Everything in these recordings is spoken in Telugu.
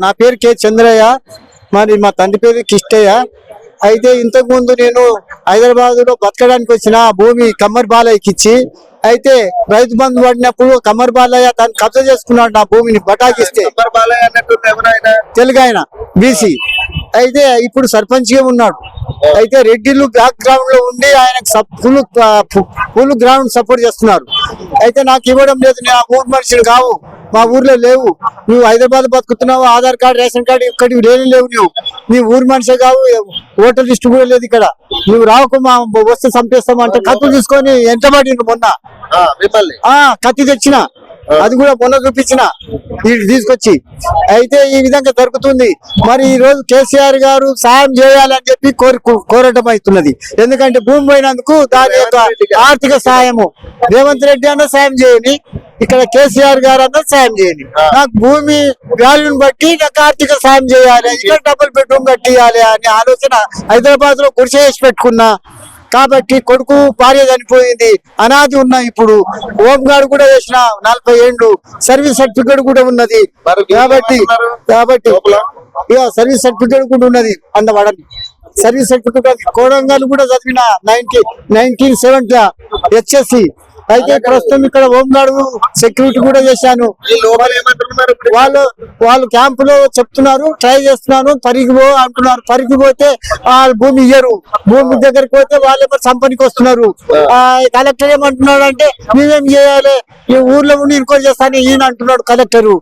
నా పేరు కె చంద్రయ్య, మరి మా తండ్రి పేరు కిష్టయ్య. అయితే ఇంతకు ముందు నేను హైదరాబాద్ లో బతకడానికి వచ్చిన భూమి కమ్మర్ బాలయ్యకి ఇచ్చి, అయితే రైతు బంధు పడినప్పుడు కమ్మర్ బాలయ్య దాన్ని కబ్జా చేసుకున్నాడు నా భూమిని బటాకిస్తే. తెలుగు ఆయన బీసీ, అయితే ఇప్పుడు సర్పంచ్ గా ఉన్నాడు. అయితే రెడ్డిలు బ్యాక్ గ్రౌండ్ లో ఉండి ఆయనకు ఫుల్ గ్రౌండ్ సపోర్ట్ చేస్తున్నారు. అయితే నాకు ఇవ్వడం లేదు, నేను ఆ ఊరు మనిషిని కావు, మా ఊర్లో లేవు, నువ్వు హైదరాబాద్ బతుకుతున్నావు, ఆధార్ కార్డు రేషన్ కార్డు ఇక్కడికి లేవు, నీ ఊరు మనిషే కావు, ఓటర్ లిస్ట్ కూడా లేదు ఇక్కడ, నువ్వు రావుకు మా వస్తే చంపేస్తాము అంటే కత్తులు తీసుకొని ఎంత పడింది మొన్న. కత్తి తెచ్చిన, అది కూడా మొన్న చూపించిన తీసుకొచ్చి. అయితే ఈ విధంగా జరుగుతుంది. మరి ఈ రోజు కేసీఆర్ గారు సాయం చేయాలని చెప్పి కోరటం అవుతున్నది. ఎందుకంటే భూమి పోయినందుకు దాని యొక్క ఆర్థిక సాయము రేవంత్ రెడ్డి అన్న సాయం చేయని, ఇక్కడ కేసీఆర్ గారు అన్న సాయం చేయండి. నాకు భూమి వాల్యూని బట్టి నాకు ఆర్థిక సాయం చేయాలి, ఇక్కడ డబుల్ బెడ్రూమ్ కట్టియాలి అనే ఆలోచన హైదరాబాద్ లో గుడిసె వేసి పెట్టుకున్నా. కాబట్టి కొడుకు భార్య చనిపోయింది, అనాథి ఉన్నా. ఇప్పుడు హోంగార్డ్ కూడా చేసిన 40 ఏళ్ళు, సర్వీస్ సర్టిఫికేట్ కూడా ఉన్నది. కాబట్టి సర్వీస్ సర్టిఫికేట్ కూడా ఉన్నది అన్నవాడని. సర్వీస్ సర్టిఫికేట్ కోడంగల్ కూడా చదివిన 1970 HSC. అయితే ప్రస్తుతం ఇక్కడ హోంగార్డ్ సెక్యూరిటీ కూడా చేశాను. వాళ్ళు క్యాంపులో చెప్తున్నారు, ట్రై చేస్తున్నాను, పరిగిపో అంటున్నారు. పరిగిపోతే భూమి ఇయ్యరు, భూమి దగ్గరికి పోతే వాళ్ళు సంపనికి వస్తున్నారు. కలెక్టర్ ఏమంటున్నాడు అంటే మేమేం చేయాలి, ఈ ఊర్లో ఉండి ఇన్క్వైరీ చేస్తాను ఈయన అంటున్నాడు కలెక్టర్.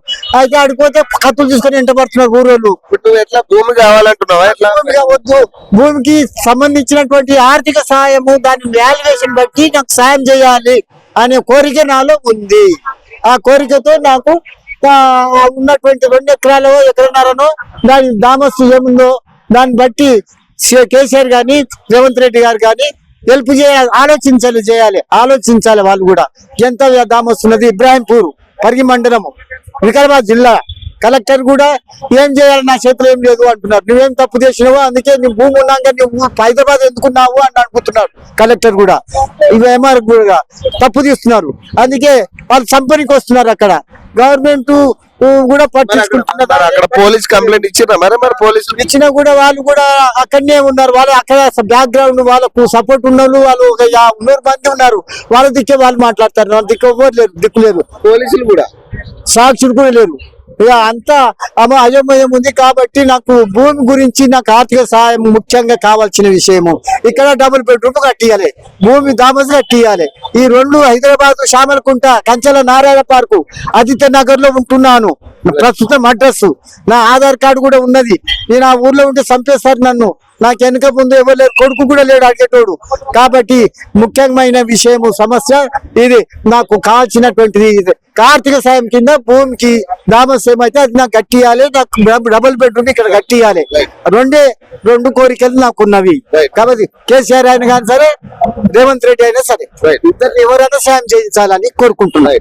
అయితే ఆడిపోతే కత్తులు తీసుకొని ఎంట పడుతున్నారు ఊరోళ్ళు. ఎట్లా భూమి కావాలంటున్నావా? వద్దు, భూమికి సంబంధించినటువంటి ఆర్థిక సాయము దాని వాల్యుయేషన్ బట్టి నాకు సాయం చేయాలి అనే కోరిక నాలో ఉంది. ఆ కోరికతో నాకు ఉన్నటువంటి 2 ఎకరాలు ఎకరన్నరనో దాని దామస్తు ఏముందో దాన్ని బట్టి కేసీఆర్ గాని రేవంత్ రెడ్డి గారు కానీ హెల్ప్ చేయాలి, ఆలోచించాలి వాళ్ళు కూడా. ఎంత దామస్తున్నది ఇబ్రాహింపూర్ పరిగి మండలము వికారాబాద్ జిల్లా. కలెక్టర్ కూడా ఏం చేయాలి, నా చేతిలో ఏం లేదు అంటున్నారు. నువ్వేం తప్పు చేసినావో అందుకే నీ భూమి ఉన్నాక నువ్వు హైదరాబాద్ ఎందుకున్నావు అని అనుకుంటున్నారు. కలెక్టర్ కూడా ఇవేమో కూడా తప్పు తీస్తున్నారు, అందుకే వాళ్ళు సంపనికి వస్తున్నారు. అక్కడ గవర్నమెంట్ కూడా పట్టించుకుంటున్నారు. అక్కడ పోలీస్ కంప్లైంట్ ఇచ్చినా మరి పోలీసులు ఇచ్చినా కూడా వాళ్ళు కూడా అక్కడనే ఉన్నారు. వాళ్ళు అక్కడ బ్యాక్ గ్రౌండ్ వాళ్ళకు సపోర్ట్ ఉన్నోళ్ళు వాళ్ళు 100 మంది ఉన్నారు. వాళ్ళ దిక్కే వాళ్ళు మాట్లాడతారు, వాళ్ళ దిక్కు లేదు. పోలీసులు కూడా సాక్షులు కూడా లేరు. ఇక అంతా అయోమయం ఉంది. కాబట్టి నాకు భూమి గురించి నాకు ఆర్థిక సహాయం ముఖ్యంగా కావాల్సిన విషయము. ఇక్కడ డబుల్ బెడ్రూమ్ కట్టియాలి, భూమి దామస్ కట్టియాలి. ఈ 2 హైదరాబాద్ శామలకుంట కంచెల నారాయణ పార్కు ఆదిత్య నగర్ లో ఉంటున్నాను. ప్రస్తుతం అడ్రస్ నా ఆధార్ కార్డు కూడా ఉన్నది. నేను ఆ ఊర్లో ఉంటే చంపేస్తారు నన్ను. నాకు వెనుక ముందు ఎవరు లేరు, కొడుకు కూడా లేడు అడిగేటోడు. కాబట్టి ముఖ్యమైన విషయము సమస్య ఇది. నాకు కావాల్సినటువంటిది ఆర్థిక సాయం కింద భూమికి దామస్ ఏమైతే అది నాకు కట్టియాలి, నాకు డబుల్ బెడ్రూమ్ ఇక్కడ కట్టియాలి. 2 కోరికలు నాకున్నవి. కాబట్టి కేసీఆర్ అయినా కానీ సరే, రేవంత్ రెడ్డి అయినా సరే, ఇద్దరు ఎవరైనా సాయం చేయించాలని కోరుకుంటున్నాను.